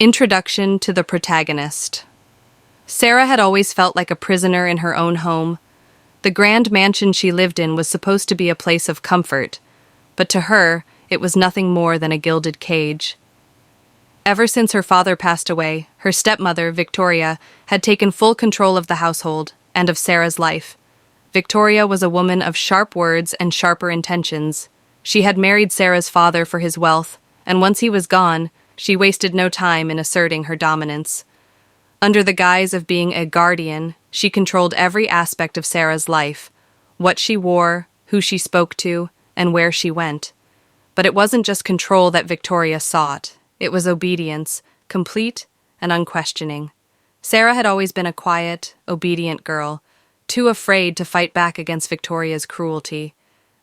Introduction to the protagonist. Sarah had always felt like a prisoner in her own home. The grand mansion she lived in was supposed to be a place of comfort, but to her, it was nothing more than a gilded cage. Ever since her father passed away, her stepmother, Victoria, had taken full control of the household and of Sarah's life. Victoria was a woman of sharp words and sharper intentions. She had married Sarah's father for his wealth, and once he was gone, she wasted no time in asserting her dominance. Under the guise of being a guardian, she controlled every aspect of Sarah's life, what she wore, who she spoke to, and where she went. But it wasn't just control that Victoria sought. It was obedience, complete and unquestioning. Sarah had always been a quiet, obedient girl, too afraid to fight back against Victoria's cruelty.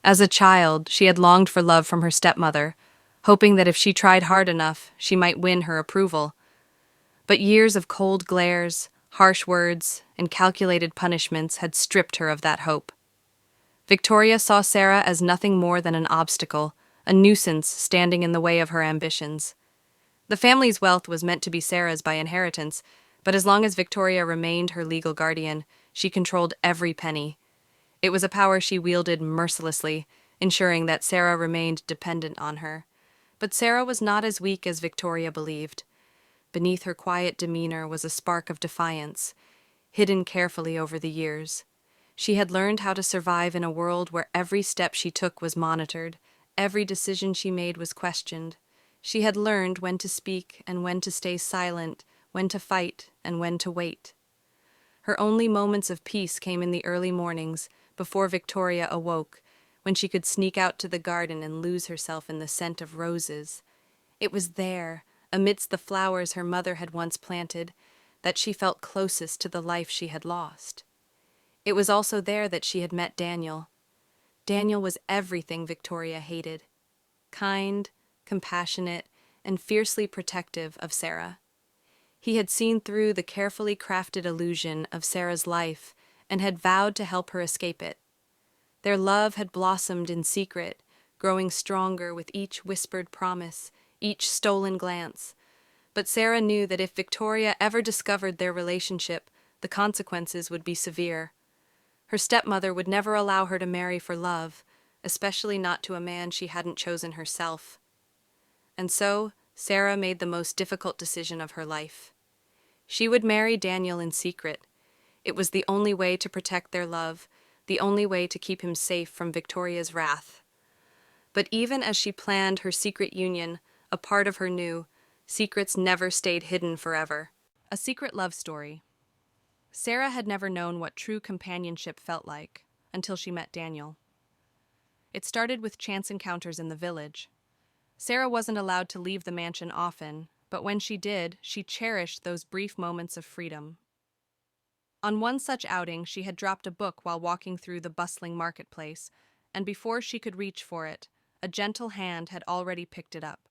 As a child, she had longed for love from her stepmother, hoping that if she tried hard enough, she might win her approval. But years of cold glares, harsh words, and calculated punishments had stripped her of that hope. Victoria saw Sarah as nothing more than an obstacle, a nuisance standing in the way of her ambitions. The family's wealth was meant to be Sarah's by inheritance, but as long as Victoria remained her legal guardian, she controlled every penny. It was a power she wielded mercilessly, ensuring that Sarah remained dependent on her. But Sarah was not as weak as Victoria believed. Beneath her quiet demeanor was a spark of defiance, hidden carefully over the years. She had learned how to survive in a world where every step she took was monitored, every decision she made was questioned. She had learned when to speak and when to stay silent, when to fight and when to wait. Her only moments of peace came in the early mornings, before Victoria awoke, when she could sneak out to the garden and lose herself in the scent of roses. It was there, amidst the flowers her mother had once planted, that she felt closest to the life she had lost. It was also there that she had met Daniel. Daniel was everything Victoria hated: kind, compassionate, and fiercely protective of Sarah. He had seen through the carefully crafted illusion of Sarah's life and had vowed to help her escape it. Their love had blossomed in secret, growing stronger with each whispered promise, each stolen glance. But Sarah knew that if Victoria ever discovered their relationship, the consequences would be severe. Her stepmother would never allow her to marry for love, especially not to a man she hadn't chosen herself. And so, Sarah made the most difficult decision of her life. She would marry Daniel in secret. It was the only way to protect their love, the only way to keep him safe from Victoria's wrath. But even as she planned her secret union, a part of her knew, secrets never stayed hidden forever. A secret love story. Sarah had never known what true companionship felt like until she met Daniel. It started with chance encounters in the village. Sarah wasn't allowed to leave the mansion often, but when she did, she cherished those brief moments of freedom. On one such outing, she had dropped a book while walking through the bustling marketplace, and before she could reach for it, a gentle hand had already picked it up.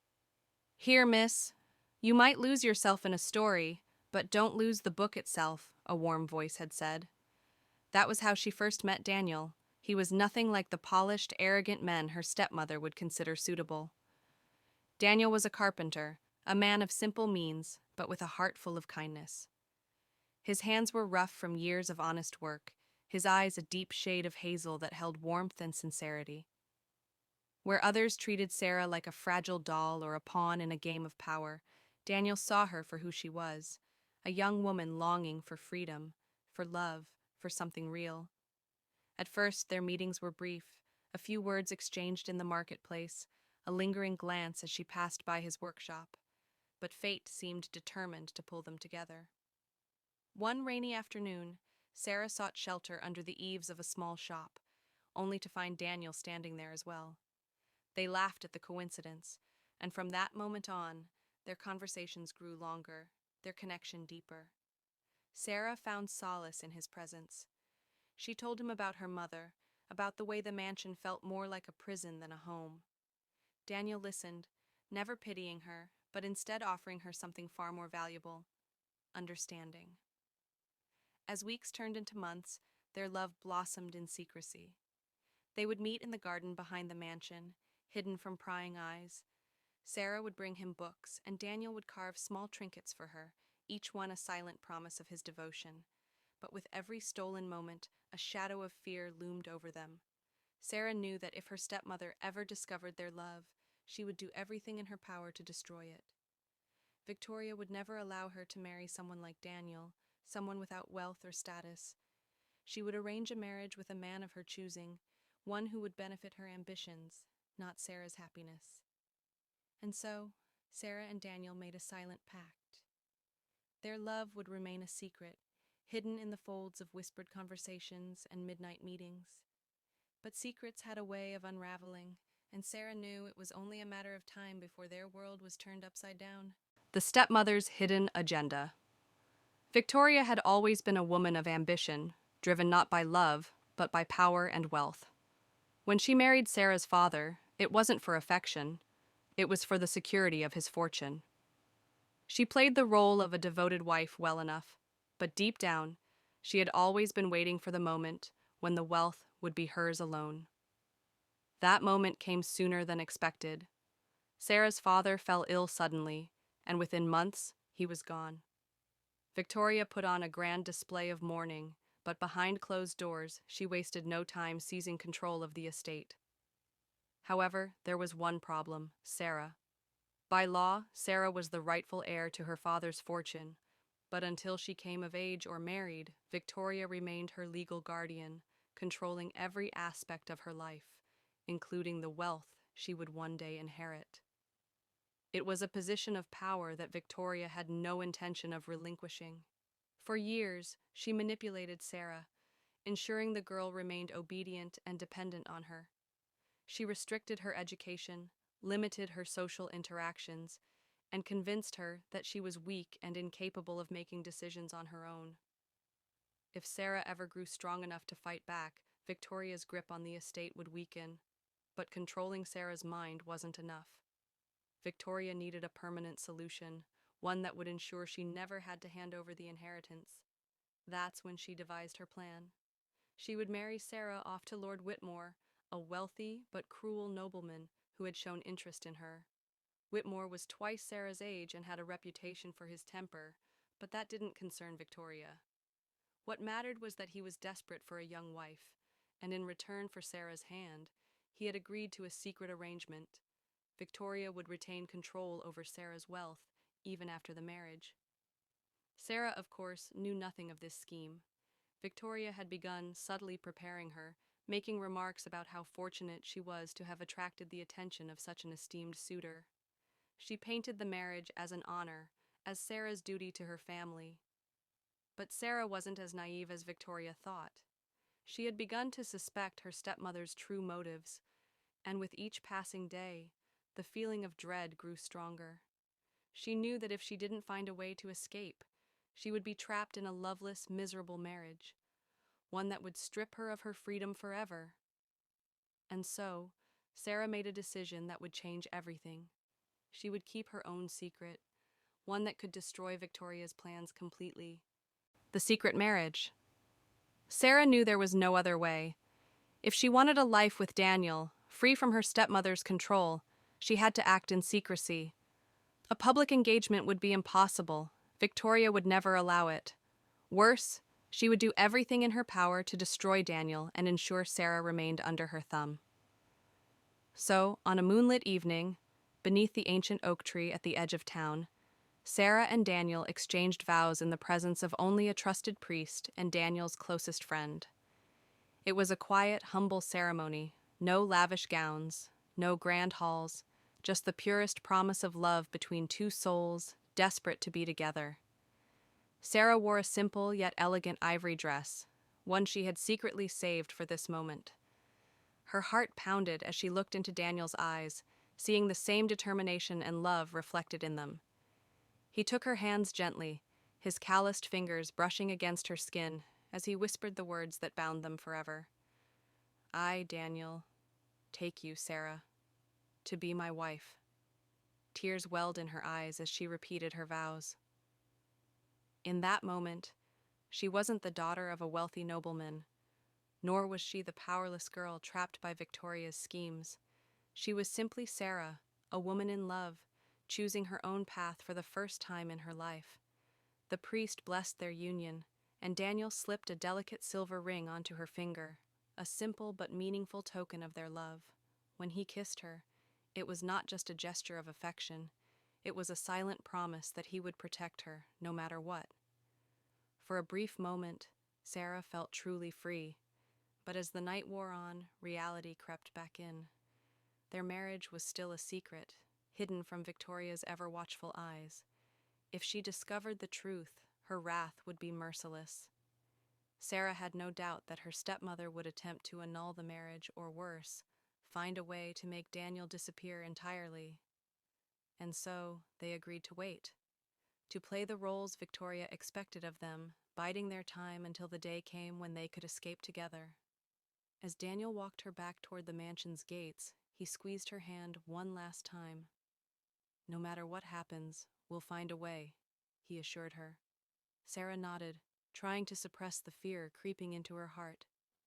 "Here, miss. You might lose yourself in a story, but don't lose the book itself," a warm voice had said. That was how she first met Daniel. He was nothing like the polished, arrogant men her stepmother would consider suitable. Daniel was a carpenter, a man of simple means, but with a heart full of kindness. His hands were rough from years of honest work, his eyes a deep shade of hazel that held warmth and sincerity. Where others treated Sarah like a fragile doll or a pawn in a game of power, Daniel saw her for who she was, a young woman longing for freedom, for love, for something real. At first, their meetings were brief, a few words exchanged in the marketplace, a lingering glance as she passed by his workshop, but fate seemed determined to pull them together. One rainy afternoon, Sarah sought shelter under the eaves of a small shop, only to find Daniel standing there as well. They laughed at the coincidence, and from that moment on, their conversations grew longer, their connection deeper. Sarah found solace in his presence. She told him about her mother, about the way the mansion felt more like a prison than a home. Daniel listened, never pitying her, but instead offering her something far more valuable: understanding. As weeks turned into months, their love blossomed in secrecy. They would meet in the garden behind the mansion, hidden from prying eyes. Sarah would bring him books, and Daniel would carve small trinkets for her, each one a silent promise of his devotion. But with every stolen moment, a shadow of fear loomed over them. Sarah knew that if her stepmother ever discovered their love, she would do everything in her power to destroy it. Victoria would never allow her to marry someone like Daniel, someone without wealth or status. She would arrange a marriage with a man of her choosing, one who would benefit her ambitions, not Sarah's happiness. And so, Sarah and Daniel made a silent pact. Their love would remain a secret, hidden in the folds of whispered conversations and midnight meetings. But secrets had a way of unraveling, and Sarah knew it was only a matter of time before their world was turned upside down. The stepmother's hidden agenda. Victoria had always been a woman of ambition, driven not by love, but by power and wealth. When she married Sarah's father, it wasn't for affection, it was for the security of his fortune. She played the role of a devoted wife well enough, but deep down, she had always been waiting for the moment when the wealth would be hers alone. That moment came sooner than expected. Sarah's father fell ill suddenly, and within months, he was gone. Victoria put on a grand display of mourning, but behind closed doors, she wasted no time seizing control of the estate. However, there was one problem: Sarah. By law, Sarah was the rightful heir to her father's fortune, but until she came of age or married, Victoria remained her legal guardian, controlling every aspect of her life, including the wealth she would one day inherit. It was a position of power that Victoria had no intention of relinquishing. For years, she manipulated Sarah, ensuring the girl remained obedient and dependent on her. She restricted her education, limited her social interactions, and convinced her that she was weak and incapable of making decisions on her own. If Sarah ever grew strong enough to fight back, Victoria's grip on the estate would weaken. But controlling Sarah's mind wasn't enough. Victoria needed a permanent solution, one that would ensure she never had to hand over the inheritance. That's when she devised her plan. She would marry Sarah off to Lord Whitmore, a wealthy but cruel nobleman who had shown interest in her. Whitmore was twice Sarah's age and had a reputation for his temper, but that didn't concern Victoria. What mattered was that he was desperate for a young wife, and in return for Sarah's hand, he had agreed to a secret arrangement. Victoria would retain control over Sarah's wealth, even after the marriage. Sarah, of course, knew nothing of this scheme. Victoria had begun subtly preparing her, making remarks about how fortunate she was to have attracted the attention of such an esteemed suitor. She painted the marriage as an honor, as Sarah's duty to her family. But Sarah wasn't as naive as Victoria thought. She had begun to suspect her stepmother's true motives, and with each passing day, the feeling of dread grew stronger. She knew that if she didn't find a way to escape, she would be trapped in a loveless, miserable marriage, one that would strip her of her freedom forever. And so, Sarah made a decision that would change everything. She would keep her own secret, one that could destroy Victoria's plans completely. The secret marriage. Sarah knew there was no other way. If she wanted a life with Daniel, free from her stepmother's control, she had to act in secrecy. A public engagement would be impossible. Victoria would never allow it. Worse, she would do everything in her power to destroy Daniel and ensure Sarah remained under her thumb. So, on a moonlit evening, beneath the ancient oak tree at the edge of town, Sarah and Daniel exchanged vows in the presence of only a trusted priest and Daniel's closest friend. It was a quiet, humble ceremony, no lavish gowns, no grand halls, just the purest promise of love between two souls desperate to be together. Sarah wore a simple yet elegant ivory dress, one she had secretly saved for this moment. Her heart pounded as she looked into Daniel's eyes, seeing the same determination and love reflected in them. He took her hands gently, his calloused fingers brushing against her skin as he whispered the words that bound them forever. I, Daniel, take you, Sarah, to be my wife. Tears welled in her eyes as she repeated her vows. In that moment, she wasn't the daughter of a wealthy nobleman, nor was she the powerless girl trapped by Victoria's schemes. She was simply Sarah, a woman in love, choosing her own path for the first time in her life. The priest blessed their union, and Daniel slipped a delicate silver ring onto her finger, a simple but meaningful token of their love. When he kissed her, it was not just a gesture of affection, it was a silent promise that he would protect her, no matter what. For a brief moment, Sarah felt truly free, but as the night wore on, reality crept back in. Their marriage was still a secret, hidden from Victoria's ever-watchful eyes. If she discovered the truth, her wrath would be merciless. Sarah had no doubt that her stepmother would attempt to annul the marriage, or worse, find a way to make Daniel disappear entirely. And so they agreed to wait, to play the roles Victoria expected of them, biding their time until the day came when they could escape together. As Daniel walked her back toward the mansion's gates, he squeezed her hand one last time. "No matter what happens, we'll find a way," he assured her. Sarah nodded, trying to suppress the fear creeping into her heart.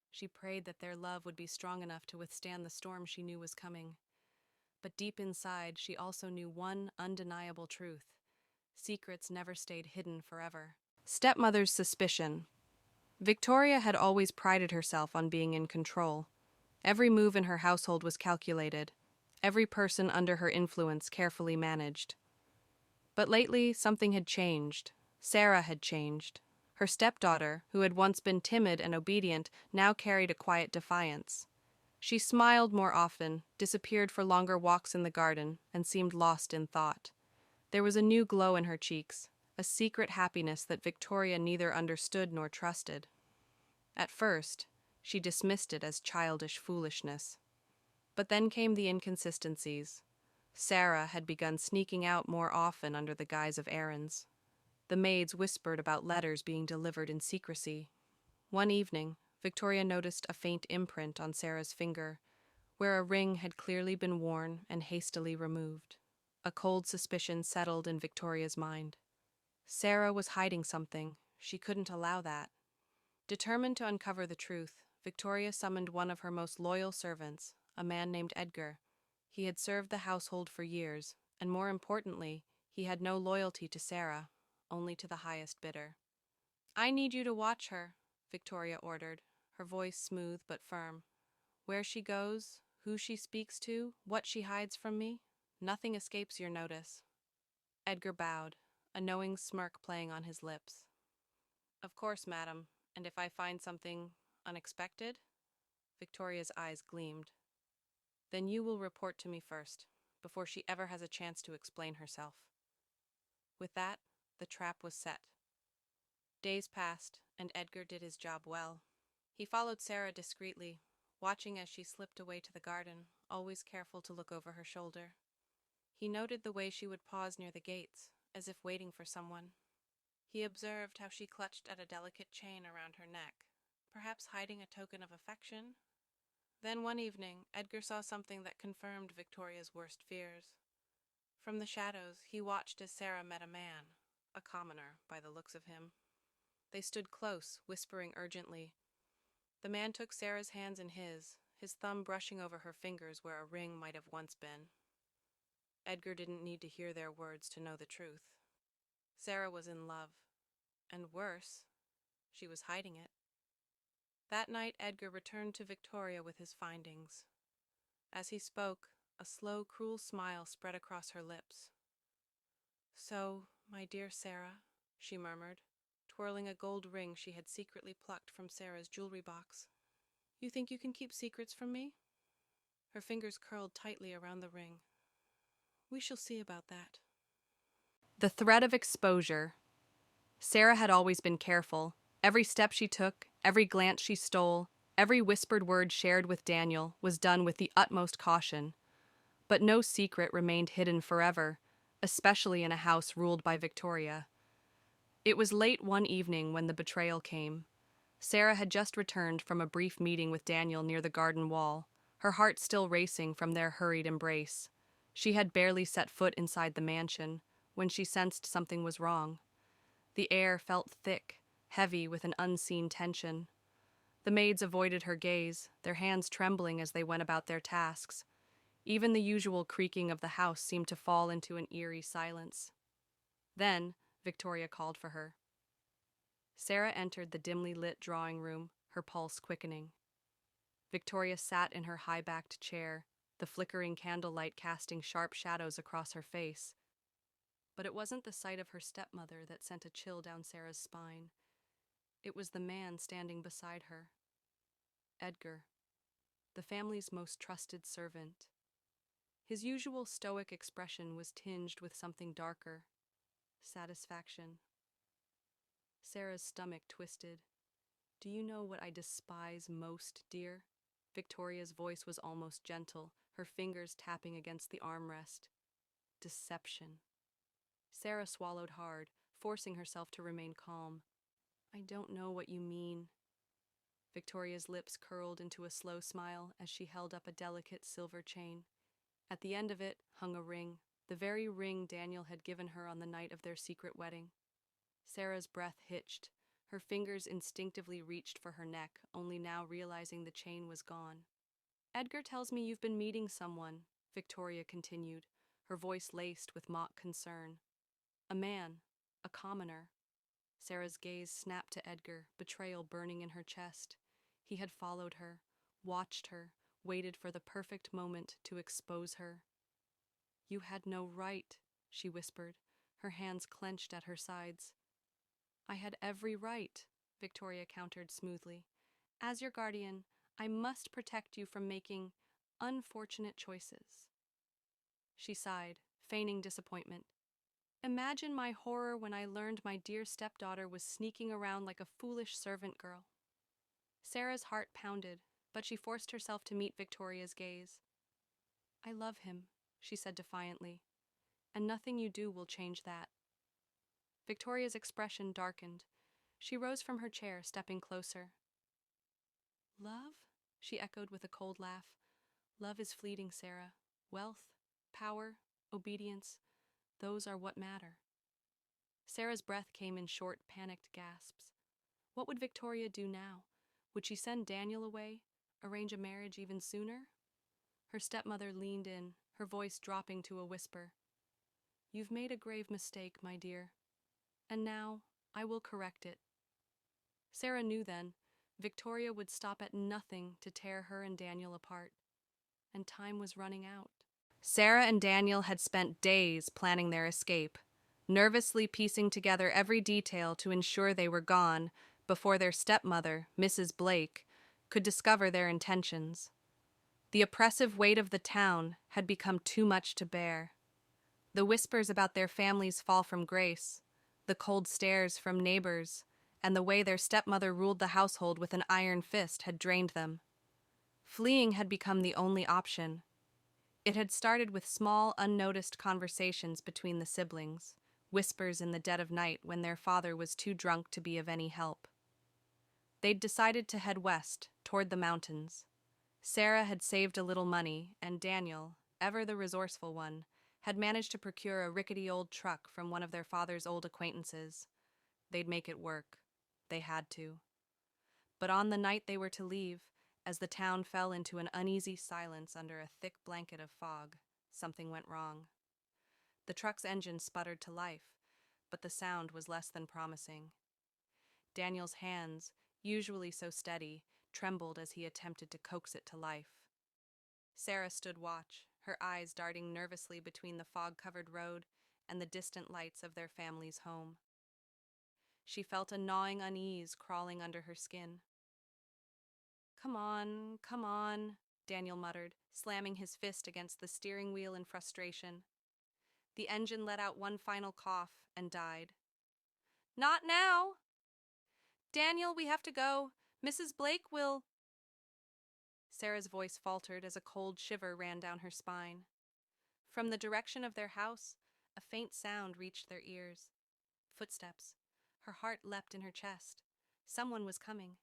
She prayed that their love would be strong enough to withstand the storm she knew was coming. But deep inside, she also knew one undeniable truth: secrets never stayed hidden forever. Stepmother's suspicion. Victoria had always prided herself on being in control. Every move in her household was calculated, every person under her influence carefully managed. But lately, something had changed. Sarah had changed. Her stepdaughter, who had once been timid and obedient, now carried a quiet defiance. She smiled more often, disappeared for longer walks in the garden, and seemed lost in thought. There was a new glow in her cheeks, a secret happiness that Victoria neither understood nor trusted. At first, she dismissed it as childish foolishness. But then came the inconsistencies. Sarah had begun sneaking out more often under the guise of errands. The maids whispered about letters being delivered in secrecy. One evening, Victoria noticed a faint imprint on Sarah's finger, where a ring had clearly been worn and hastily removed. A cold suspicion settled in Victoria's mind. Sarah was hiding something. She couldn't allow that. Determined to uncover the truth, Victoria summoned one of her most loyal servants, a man named Edgar. He had served the household for years, and more importantly, he had no loyalty to Sarah, only to the highest bidder. "I need you to watch her," Victoria ordered, her voice smooth but firm. "Where she goes, who she speaks to, what she hides from me, nothing escapes your notice." Edgar bowed, a knowing smirk playing on his lips. "Of course, madam, and if I find something unexpected?" Victoria's eyes gleamed. "Then you will report to me first, before she ever has a chance to explain herself." With that, the trap was set. Days passed, and Edgar did his job well. He followed Sarah discreetly, watching as she slipped away to the garden, always careful to look over her shoulder. He noted the way she would pause near the gates, as if waiting for someone. He observed how she clutched at a delicate chain around her neck, perhaps hiding a token of affection. Then one evening, Edgar saw something that confirmed Victoria's worst fears. From the shadows, he watched as Sarah met a man, a commoner by the looks of him. They stood close, whispering urgently. The man took Sarah's hands in his thumb brushing over her fingers where a ring might have once been. Edgar didn't need to hear their words to know the truth. Sarah was in love, and worse, she was hiding it. That night, Edgar returned to Victoria with his findings. As he spoke, a slow, cruel smile spread across her lips. "So, my dear Sarah," she murmured, twirling a gold ring she had secretly plucked from Sarah's jewelry box, "you think you can keep secrets from me?" Her fingers curled tightly around the ring. "We shall see about that." The threat of exposure. Sarah had always been careful. Every step she took, every glance she stole, every whispered word shared with Daniel was done with the utmost caution. But no secret remained hidden forever, especially in a house ruled by Victoria. It was late one evening when the betrayal came. Sarah had just returned from a brief meeting with Daniel near the garden wall, her heart still racing from their hurried embrace. She had barely set foot inside the mansion when she sensed something was wrong. The air felt thick, heavy with an unseen tension. The maids avoided her gaze, their hands trembling as they went about their tasks. Even the usual creaking of the house seemed to fall into an eerie silence. Then, Victoria called for her. Sarah entered the dimly lit drawing room, her pulse quickening. Victoria sat in her high-backed chair, the flickering candlelight casting sharp shadows across her face. But it wasn't the sight of her stepmother that sent a chill down Sarah's spine. It was the man standing beside her. Edgar, the family's most trusted servant. His usual stoic expression was tinged with something darker, satisfaction. Sarah's stomach twisted. "Do you know what I despise most, dear?" Victoria's voice was almost gentle, her fingers tapping against the armrest. Deception. Sarah swallowed hard, forcing herself to remain calm. "I don't know what you mean." Victoria's lips curled into a slow smile as she held up a delicate silver chain. At the end of it hung a ring, the very ring Daniel had given her on the night of their secret wedding. Sarah's breath hitched. Her fingers instinctively reached for her neck, only now realizing the chain was gone. "Edgar tells me you've been meeting someone," Victoria continued, her voice laced with mock concern. "A man, a commoner." Sarah's gaze snapped to Edgar, betrayal burning in her chest. He had followed her, watched her, waited for the perfect moment to expose her. "You had no right," she whispered, her hands clenched at her sides. "I had every right," Victoria countered smoothly. "As your guardian, I must protect you from making unfortunate choices." She sighed, feigning disappointment. "Imagine my horror when I learned my dear stepdaughter was sneaking around like a foolish servant girl." Sarah's heart pounded, but she forced herself to meet Victoria's gaze. "I love him," she said defiantly, "and nothing you do will change that." Victoria's expression darkened. She rose from her chair, stepping closer. "Love?" she echoed with a cold laugh. "Love is fleeting, Sarah. Wealth, power, obedience, those are what matter." Sarah's breath came in short, panicked gasps. What would Victoria do now? Would she send Daniel away, arrange a marriage even sooner? Her stepmother leaned in, her voice dropping to a whisper. "You've made a grave mistake, my dear. And now, I will correct it." Sarah knew then, Victoria would stop at nothing to tear her and Daniel apart. And time was running out. Sarah and Daniel had spent days planning their escape, nervously piecing together every detail to ensure they were gone before their stepmother, Mrs. Blake, could discover their intentions. The oppressive weight of the town had become too much to bear. The whispers about their family's fall from grace, the cold stares from neighbors, and the way their stepmother ruled the household with an iron fist had drained them. Fleeing had become the only option. It had started with small, unnoticed conversations between the siblings, whispers in the dead of night when their father was too drunk to be of any help. They'd decided to head west, toward the mountains. Sarah had saved a little money, and Daniel, ever the resourceful one, had managed to procure a rickety old truck from one of their father's old acquaintances. They'd make it work. They had to. But on the night they were to leave, as the town fell into an uneasy silence under a thick blanket of fog, something went wrong. The truck's engine sputtered to life, but the sound was less than promising. Daniel's hands, usually so steady, trembled as he attempted to coax it to life. Sarah stood watch, her eyes darting nervously between the fog-covered road and the distant lights of their family's home. She felt a gnawing unease crawling under her skin. Come on," Daniel muttered, slamming his fist against the steering wheel in frustration. The engine let out one final cough and died. "Not now!" "Daniel, we have to go. Mrs. Blake will—" Sarah's voice faltered as a cold shiver ran down her spine. From the direction of their house, a faint sound reached their ears. Footsteps. Her heart leapt in her chest. Someone was coming.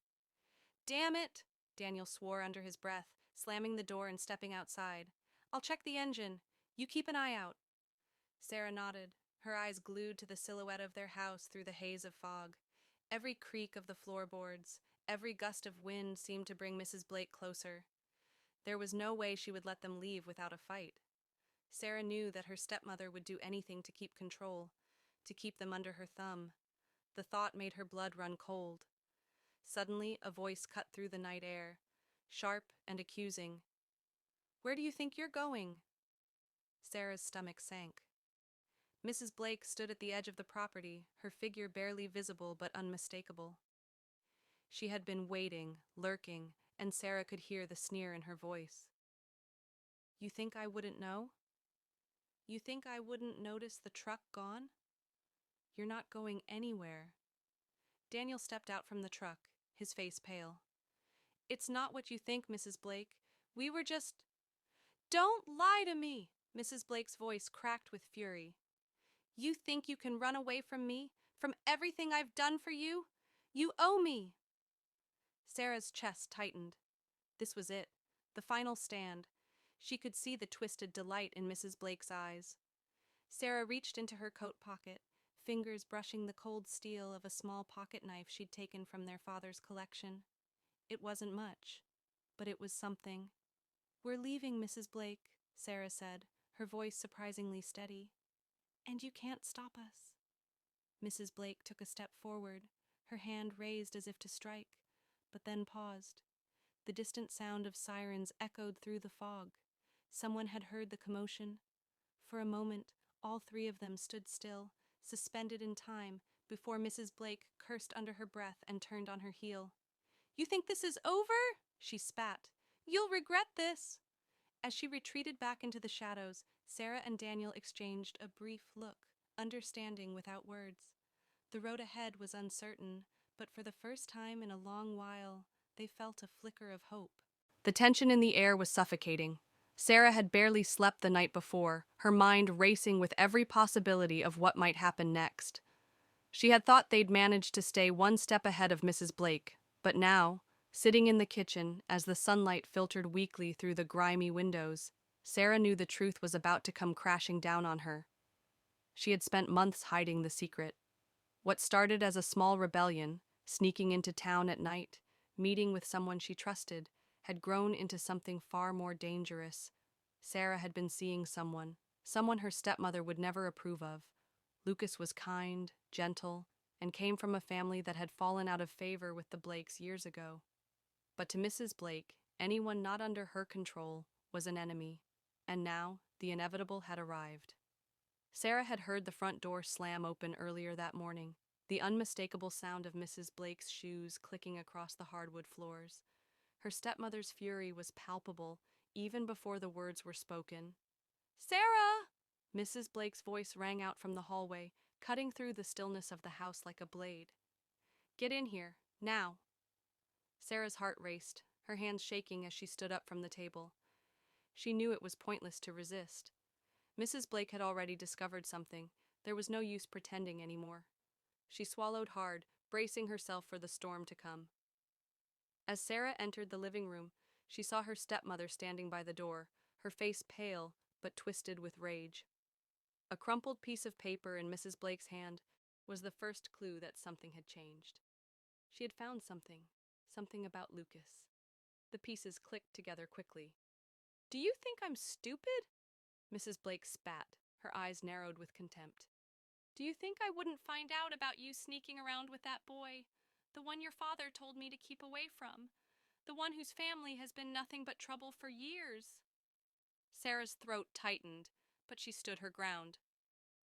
"Damn it!" Daniel swore under his breath, slamming the door and stepping outside. "I'll check the engine. You keep an eye out." Sarah nodded, her eyes glued to the silhouette of their house through the haze of fog. Every creak of the floorboards, every gust of wind seemed to bring Mrs. Blake closer. There was no way she would let them leave without a fight. Sarah knew that her stepmother would do anything to keep control, to keep them under her thumb. The thought made her blood run cold. Suddenly, a voice cut through the night air, sharp and accusing. "Where do you think you're going?" Sarah's stomach sank. Mrs. Blake stood at the edge of the property, her figure barely visible but unmistakable. She had been waiting, lurking, and Sarah could hear the sneer in her voice. "You think I wouldn't know? You think I wouldn't notice the truck gone? You're not going anywhere." Daniel stepped out from the truck, his face pale. "It's not what you think, Mrs. Blake. We were just—" "Don't lie to me!" Mrs. Blake's voice cracked with fury. "You think you can run away from me, from everything I've done for you? You owe me!" Sarah's chest tightened. This was it, the final stand. She could see the twisted delight in Mrs. Blake's eyes. Sarah reached into her coat pocket, fingers brushing the cold steel of a small pocket knife she'd taken from their father's collection. It wasn't much, but it was something. "We're leaving, Mrs. Blake," Sarah said, her voice surprisingly steady. "And you can't stop us." Mrs. Blake took a step forward, her hand raised as if to strike, but then paused. The distant sound of sirens echoed through the fog. Someone had heard the commotion. For a moment, all three of them stood still, suspended in time, before Mrs. Blake cursed under her breath and turned on her heel. "You think this is over?" she spat. "You'll regret this." As she retreated back into the shadows, Sarah and Daniel exchanged a brief look, understanding without words. The road ahead was uncertain, but for the first time in a long while, they felt a flicker of hope. The tension in the air was suffocating. Sarah had barely slept the night before, her mind racing with every possibility of what might happen next. She had thought they'd managed to stay one step ahead of Mrs. Blake, but now, sitting in the kitchen as the sunlight filtered weakly through the grimy windows, Sarah knew the truth was about to come crashing down on her. She had spent months hiding the secret. What started as a small rebellion, sneaking into town at night, meeting with someone she trusted, had grown into something far more dangerous. Sarah had been seeing someone her stepmother would never approve of. Lucas was kind, gentle, and came from a family that had fallen out of favor with the Blakes years ago. But to Mrs. Blake, anyone not under her control was an enemy, and now the inevitable had arrived. Sarah had heard the front door slam open earlier that morning, the unmistakable sound of Mrs. Blake's shoes clicking across the hardwood floors. Her stepmother's fury was palpable even before the words were spoken. "Sarah!" Mrs. Blake's voice rang out from the hallway, cutting through the stillness of the house like a blade. "Get in here, now." Sarah's heart raced, her hands shaking as she stood up from the table. She knew it was pointless to resist. Mrs. Blake had already discovered something. There was no use pretending anymore. She swallowed hard, bracing herself for the storm to come. As Sarah entered the living room, she saw her stepmother standing by the door, her face pale but twisted with rage. A crumpled piece of paper in Mrs. Blake's hand was the first clue that something had changed. She had found something about Lucas. The pieces clicked together quickly. "Do you think I'm stupid?" Mrs. Blake spat, her eyes narrowed with contempt. "Do you think I wouldn't find out about you sneaking around with that boy? The one your father told me to keep away from. The one whose family has been nothing but trouble for years." Sarah's throat tightened, but she stood her ground.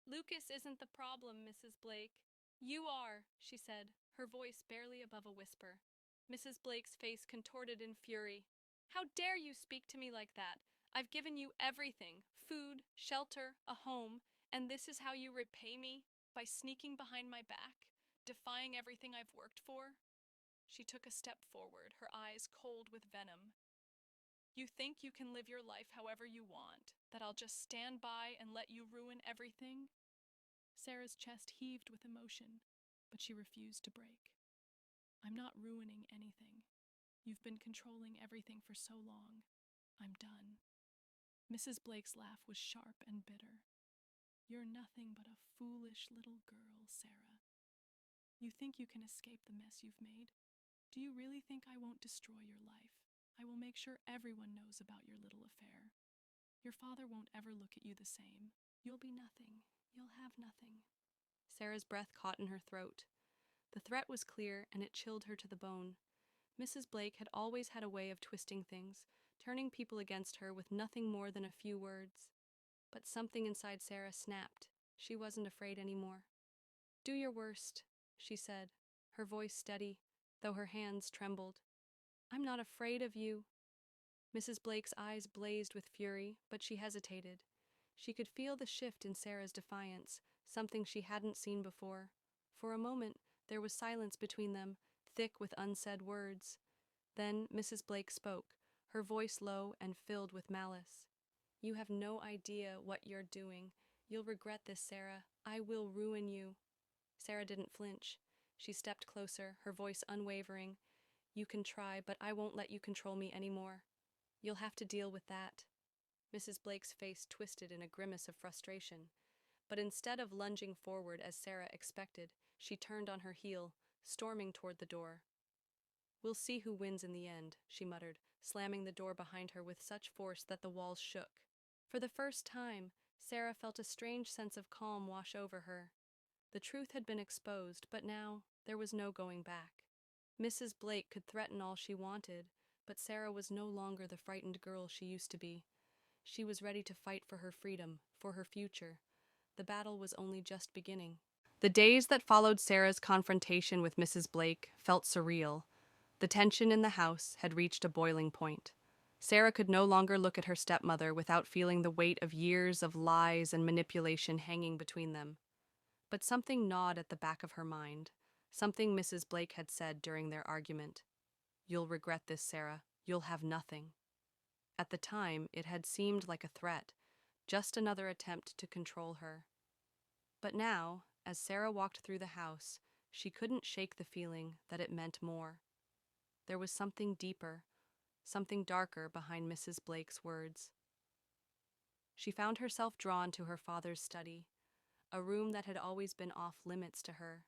"Lucas isn't the problem, Mrs. Blake. You are," she said, her voice barely above a whisper. Mrs. Blake's face contorted in fury. "How dare you speak to me like that? I've given you everything, food, shelter, a home, and this is how you repay me? By sneaking behind my back, defying everything I've worked for?" She took a step forward, her eyes cold with venom. "You think you can live your life however you want, that I'll just stand by and let you ruin everything?" Sarah's chest heaved with emotion, but she refused to break. "I'm not ruining anything. You've been controlling everything for so long. I'm done." Mrs. Blake's laugh was sharp and bitter. "You're nothing but a foolish little girl, Sarah. You think you can escape the mess you've made? Do you really think I won't destroy your life? I will make sure everyone knows about your little affair. Your father won't ever look at you the same. You'll be nothing. You'll have nothing. Sarah's breath caught in her throat. The threat was clear, and it chilled her to the bone. Mrs. Blake had always had a way of twisting things, turning people against her with nothing more than a few words. But something inside Sarah snapped. She wasn't afraid anymore. "Do your worst," she said, her voice steady, though her hands trembled. "I'm not afraid of you." Mrs. Blake's eyes blazed with fury, but she hesitated. She could feel the shift in Sarah's defiance, something she hadn't seen before. For a moment, there was silence between them, thick with unsaid words. Then Mrs. Blake spoke, her voice low and filled with malice. "You have no idea what you're doing. You'll regret this, Sarah. I will ruin you." Sarah didn't flinch. She stepped closer, her voice unwavering. "You can try, but I won't let you control me anymore. You'll have to deal with that." Mrs. Blake's face twisted in a grimace of frustration. But instead of lunging forward as Sarah expected, she turned on her heel, storming toward the door. "We'll see who wins in the end," she muttered, slamming the door behind her with such force that the walls shook. For the first time, Sarah felt a strange sense of calm wash over her. The truth had been exposed, but now there was no going back. Mrs. Blake could threaten all she wanted, but Sarah was no longer the frightened girl she used to be. She was ready to fight for her freedom, for her future. The battle was only just beginning. The days that followed Sarah's confrontation with Mrs. Blake felt surreal. The tension in the house had reached a boiling point. Sarah could no longer look at her stepmother without feeling the weight of years of lies and manipulation hanging between them. But something gnawed at the back of her mind, something Mrs. Blake had said during their argument. "You'll regret this, Sarah. You'll have nothing." At the time, it had seemed like a threat, just another attempt to control her. But now, as Sarah walked through the house, she couldn't shake the feeling that it meant more. There was something deeper, something darker behind Mrs. Blake's words. She found herself drawn to her father's study, a room that had always been off limits to her.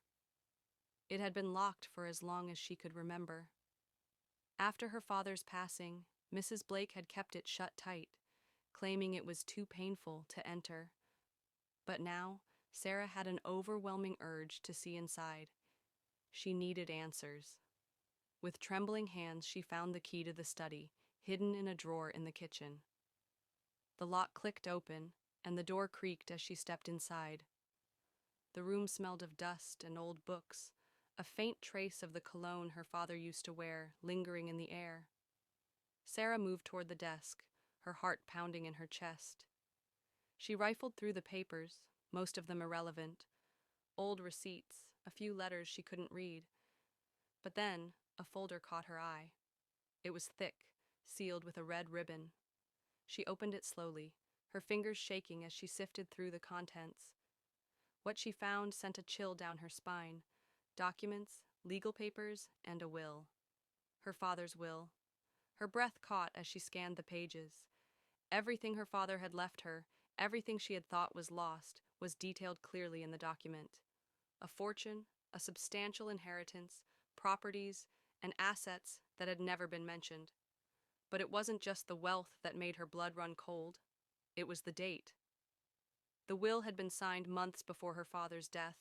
It had been locked for as long as she could remember. After her father's passing, Mrs. Blake had kept it shut tight, claiming it was too painful to enter. But now, Sarah had an overwhelming urge to see inside. She needed answers. With trembling hands, she found the key to the study, hidden in a drawer in the kitchen. The lock clicked open, and the door creaked as she stepped inside. The room smelled of dust and old books, a faint trace of the cologne her father used to wear lingering in the air. Sarah moved toward the desk, her heart pounding in her chest. She rifled through the papers, most of them irrelevant, old receipts, a few letters she couldn't read. But then, a folder caught her eye. It was thick, sealed with a red ribbon. She opened it slowly, her fingers shaking as she sifted through the contents. What she found sent a chill down her spine. Documents, legal papers, and a will. Her father's will. Her breath caught as she scanned the pages. Everything her father had left her, everything she had thought was lost, was detailed clearly in the document. A fortune, a substantial inheritance, properties, and assets that had never been mentioned. But it wasn't just the wealth that made her blood run cold. It was the date. The will had been signed months before her father's death,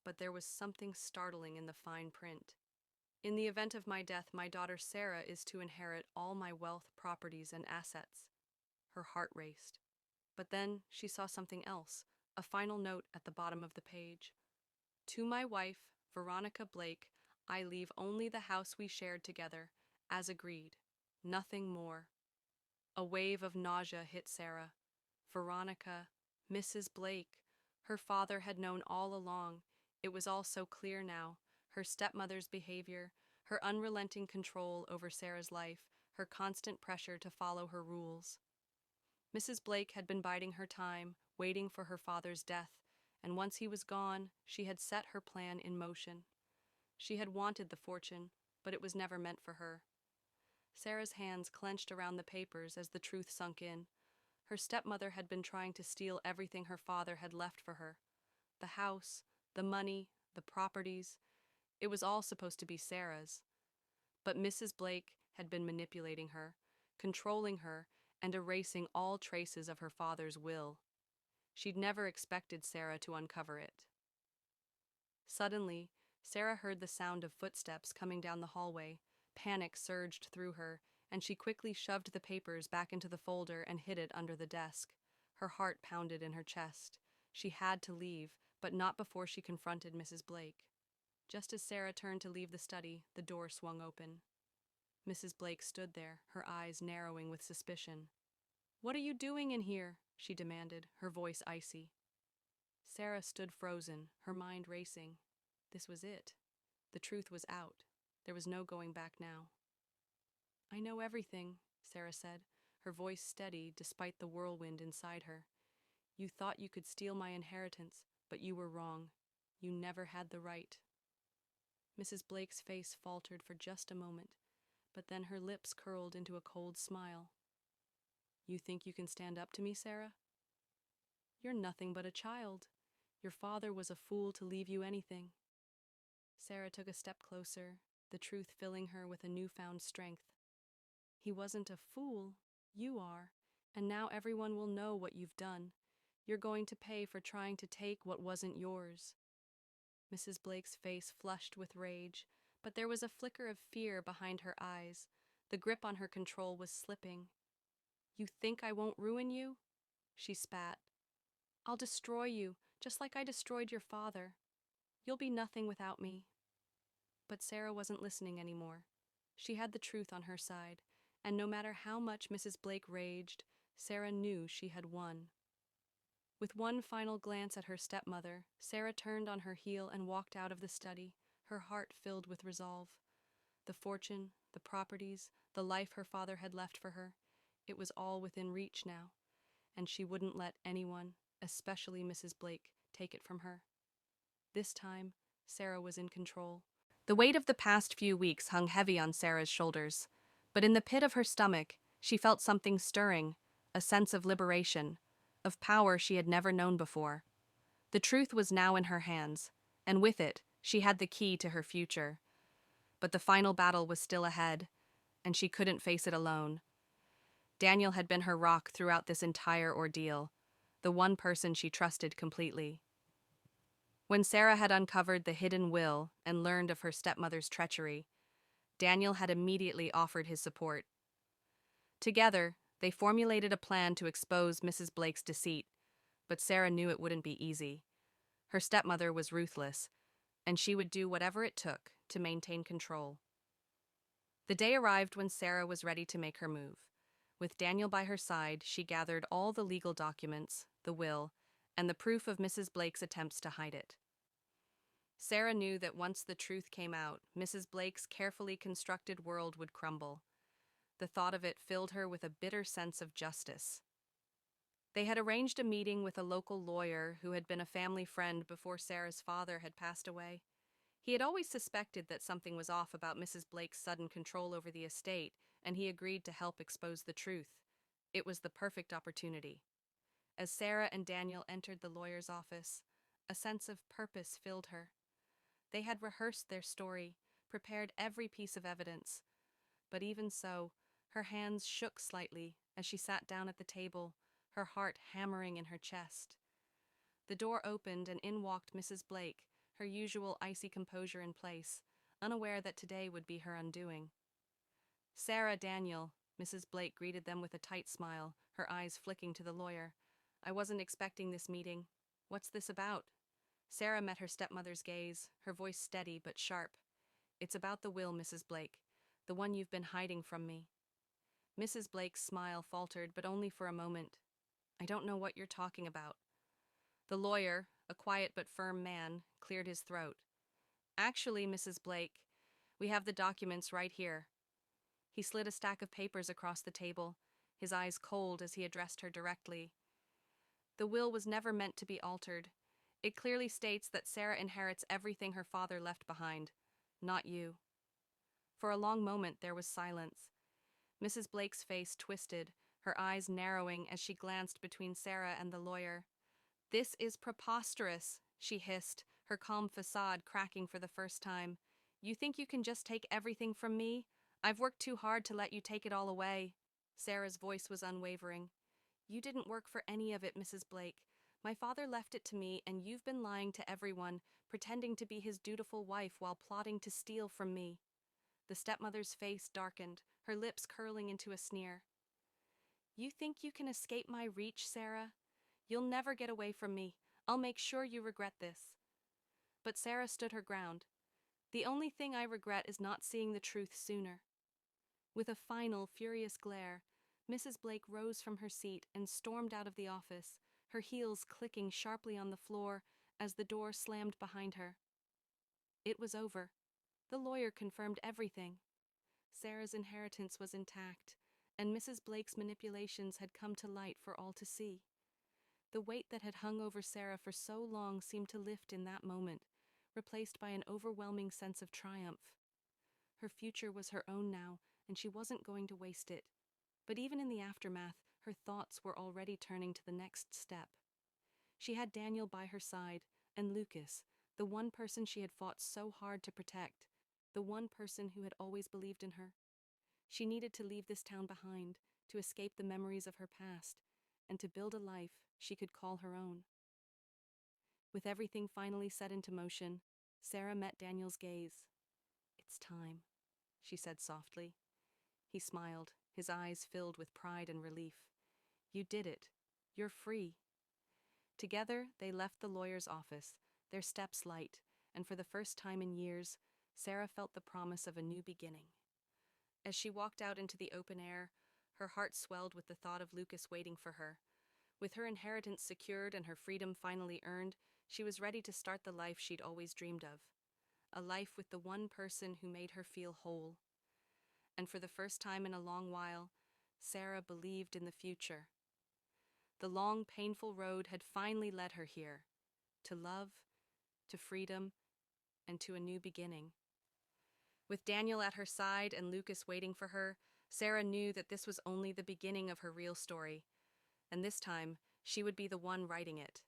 but there was something startling in the fine print. "In the event of my death, my daughter Sarah is to inherit all my wealth, properties, and assets." Her heart raced. But then she saw something else, a final note at the bottom of the page. "To my wife, Veronica Blake, I leave only the house we shared together, as agreed. Nothing more." A wave of nausea hit Sarah. Veronica, Mrs. Blake. Her father had known all along. It was all so clear now. Her stepmother's behavior, her unrelenting control over Sarah's life, her constant pressure to follow her rules. Mrs. Blake had been biding her time, waiting for her father's death, and once he was gone, she had set her plan in motion. She had wanted the fortune, but it was never meant for her. Sarah's hands clenched around the papers as the truth sunk in. Her stepmother had been trying to steal everything her father had left for her. The house, the money, the properties. It was all supposed to be Sarah's. But Mrs. Blake had been manipulating her, controlling her, and erasing all traces of her father's will. She'd never expected Sarah to uncover it. Suddenly, Sarah heard the sound of footsteps coming down the hallway. Panic surged through her, and she quickly shoved the papers back into the folder and hid it under the desk. Her heart pounded in her chest. She had to leave, but not before she confronted Mrs. Blake. Just as Sarah turned to leave the study, the door swung open. Mrs. Blake stood there, her eyes narrowing with suspicion. "What are you doing in here?" she demanded, her voice icy. Sarah stood frozen, her mind racing. This was it. The truth was out. There was no going back now. "I know everything," Sarah said, her voice steady despite the whirlwind inside her. "You thought you could steal my inheritance, but you were wrong. You never had the right." Mrs. Blake's face faltered for just a moment, but then her lips curled into a cold smile. "You think you can stand up to me, Sarah? You're nothing but a child. Your father was a fool to leave you anything." Sarah took a step closer, the truth filling her with a newfound strength. "He wasn't a fool. You are. And now everyone will know what you've done. You're going to pay for trying to take what wasn't yours." Mrs. Blake's face flushed with rage, but there was a flicker of fear behind her eyes. The grip on her control was slipping. "You think I won't ruin you?" she spat. "I'll destroy you, just like I destroyed your father. You'll be nothing without me." But Sarah wasn't listening anymore. She had the truth on her side, and no matter how much Mrs. Blake raged, Sarah knew she had won. With one final glance at her stepmother, Sarah turned on her heel and walked out of the study, her heart filled with resolve. The fortune, the properties, the life her father had left for her, it was all within reach now, and she wouldn't let anyone, especially Mrs. Blake, take it from her. This time, Sarah was in control. The weight of the past few weeks hung heavy on Sarah's shoulders, but in the pit of her stomach, she felt something stirring, a sense of liberation, of power she had never known before. The truth was now in her hands, and with it, she had the key to her future. But the final battle was still ahead, and she couldn't face it alone. Daniel had been her rock throughout this entire ordeal, the one person she trusted completely. When Sarah had uncovered the hidden will and learned of her stepmother's treachery, Daniel had immediately offered his support. Together, they formulated a plan to expose Mrs. Blake's deceit, but Sarah knew it wouldn't be easy. Her stepmother was ruthless, and she would do whatever it took to maintain control. The day arrived when Sarah was ready to make her move. With Daniel by her side, she gathered all the legal documents, the will, and the proof of Mrs. Blake's attempts to hide it. Sarah knew that once the truth came out, Mrs. Blake's carefully constructed world would crumble. The thought of it filled her with a bitter sense of justice. They had arranged a meeting with a local lawyer who had been a family friend before Sarah's father had passed away. He had always suspected that something was off about Mrs. Blake's sudden control over the estate, and he agreed to help expose the truth. It was the perfect opportunity. As Sarah and Daniel entered the lawyer's office, a sense of purpose filled her. They had rehearsed their story, prepared every piece of evidence. But even so, her hands shook slightly as she sat down at the table, her heart hammering in her chest. The door opened and in walked Mrs. Blake, her usual icy composure in place, unaware that today would be her undoing. "Sarah, Daniel," Mrs. Blake greeted them with a tight smile, her eyes flicking to the lawyer. "I wasn't expecting this meeting. What's this about?" Sarah met her stepmother's gaze, her voice steady but sharp. "It's about the will, Mrs. Blake, the one you've been hiding from me." Mrs. Blake's smile faltered, but only for a moment. "I don't know what you're talking about." The lawyer, a quiet but firm man, cleared his throat. "Actually, Mrs. Blake, we have the documents right here." He slid a stack of papers across the table, his eyes cold as he addressed her directly. "The will was never meant to be altered. It clearly states that Sarah inherits everything her father left behind, not you." For a long moment there was silence. Mrs. Blake's face twisted, her eyes narrowing as she glanced between Sarah and the lawyer. "This is preposterous," she hissed, her calm facade cracking for the first time. "You think you can just take everything from me? I've worked too hard to let you take it all away. Sarah's voice was unwavering. You didn't work for any of it, Mrs. Blake. My father left it to me, and you've been lying to everyone, pretending to be his dutiful wife while plotting to steal from me. The stepmother's face darkened, her lips curling into a sneer. You think you can escape my reach, Sarah? You'll never get away from me. I'll make sure you regret this. But Sarah stood her ground. The only thing I regret is not seeing the truth sooner. With a final, furious glare, Mrs. Blake rose from her seat and stormed out of the office, her heels clicking sharply on the floor as the door slammed behind her. It was over. The lawyer confirmed everything. Sarah's inheritance was intact, and Mrs. Blake's manipulations had come to light for all to see. The weight that had hung over Sarah for so long seemed to lift in that moment, replaced by an overwhelming sense of triumph. Her future was her own now, and she wasn't going to waste it. But even in the aftermath, her thoughts were already turning to the next step. She had Daniel by her side, and Lucas, the one person she had fought so hard to protect, the one person who had always believed in her. She needed to leave this town behind, to escape the memories of her past, and to build a life she could call her own. With everything finally set into motion, Sarah met Daniel's gaze. "It's time," she said softly. He smiled, his eyes filled with pride and relief. "You did it. You're free." Together, they left the lawyer's office, their steps light, and for the first time in years, Sarah felt the promise of a new beginning. As she walked out into the open air, her heart swelled with the thought of Lucas waiting for her. With her inheritance secured and her freedom finally earned, she was ready to start the life she'd always dreamed of. A life with the one person who made her feel whole. And for the first time in a long while, Sarah believed in the future. The long, painful road had finally led her here, to love, to freedom, and to a new beginning. With Daniel at her side and Lucas waiting for her, Sarah knew that this was only the beginning of her real story, and this time she would be the one writing it.